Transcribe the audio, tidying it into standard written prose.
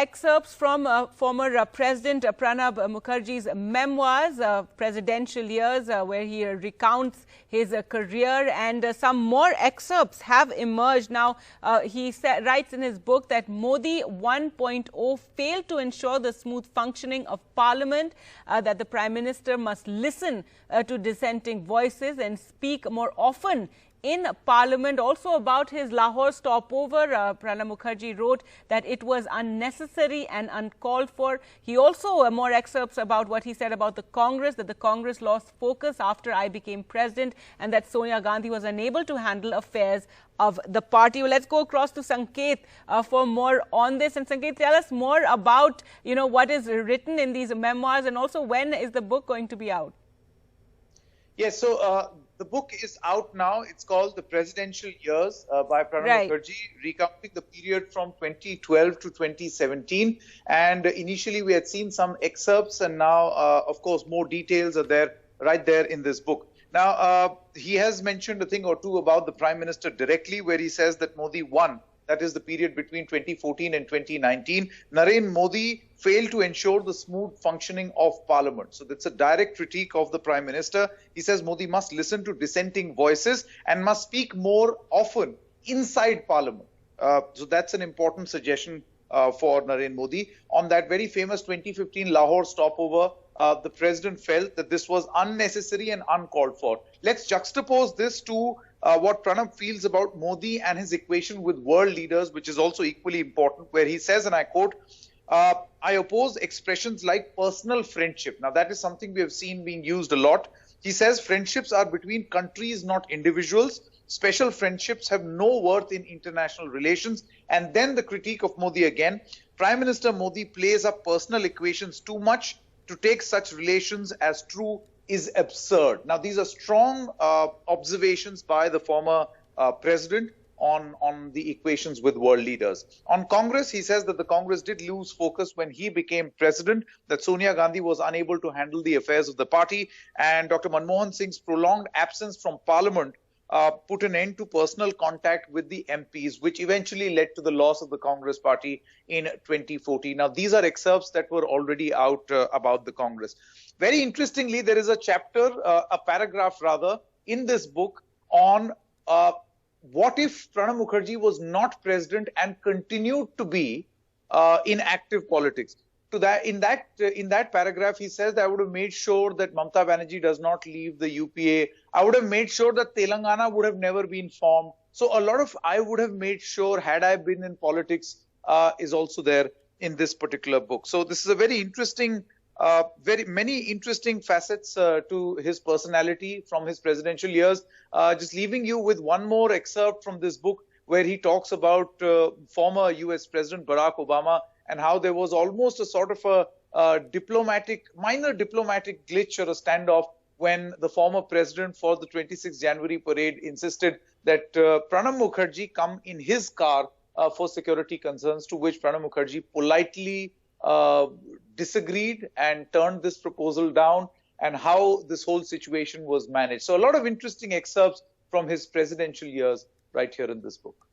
excerpts from former President Pranab Mukherjee's memoirs, Presidential Years, where he recounts his career, and some more excerpts have emerged. Now, he writes in his book that Modi 1.0 failed to ensure the smooth functioning of Parliament, that the Prime Minister must listen to dissenting voices and speak more often in Parliament. Also about his Lahore stopover, Pranab Mukherjee wrote that it was unnecessary and uncalled for. He also more excerpts about what he said about the Congress, that the Congress lost focus after I became president, and that Sonia Gandhi was unable to handle affairs of the party. Well, let's go across to Sanket for more on this. And Sanket, tell us more about, what is written in these memoirs, and also when is the book going to be out? Yes, so the book is out now. It's called The Presidential Years by Pranab Mukherjee, recounting the period from 2012 to 2017. And initially we had seen some excerpts, and now, of course, more details are there right there in this book. Now, he has mentioned a thing or two about the Prime Minister directly, where he says that Modi won. That is the period between 2014 and 2019. Narendra Modi failed to ensure the smooth functioning of Parliament. So that's a direct critique of the Prime Minister. He says Modi must listen to dissenting voices and must speak more often inside Parliament. So that's an important suggestion for Narendra Modi. On that very famous 2015 Lahore stopover, the President felt that this was unnecessary and uncalled for. Let's juxtapose this to what Pranab feels about Modi and his equation with world leaders, which is also equally important, where he says, and I quote, I oppose expressions like personal friendship. Now, that is something we have seen being used a lot. He says friendships are between countries, not individuals. Special friendships have no worth in international relations. And then the critique of Modi again. Prime Minister Modi plays up personal equations too much. To take such relations as true is absurd. Now, these are strong observations by the former president on the equations with world leaders. On Congress, he says that the Congress did lose focus when he became president, that Sonia Gandhi was unable to handle the affairs of the party, and Dr. Manmohan Singh's prolonged absence from Parliament put an end to personal contact with the MPs, which eventually led to the loss of the Congress party in 2014. Now, these are excerpts that were already out about the Congress. Very interestingly, there is a chapter, a paragraph rather, in this book on what if Pranab Mukherjee was not president and continued to be in active politics. In that paragraph, he says that I would have made sure that Mamata Banerjee does not leave the UPA. I would have made sure that Telangana would have never been formed. So a lot of I would have made sure had I been in politics is also there in this particular book. So this is a very interesting, very many interesting facets to his personality from his presidential years. Just leaving you with one more excerpt from this book where he talks about former US President Barack Obama and how there was almost a sort of a minor diplomatic glitch or a standoff when the former president for the 26th January parade insisted that Pranab Mukherjee come in his car for security concerns, to which Pranab Mukherjee politely disagreed and turned this proposal down, and how this whole situation was managed. So a lot of interesting excerpts from his presidential years right here in this book.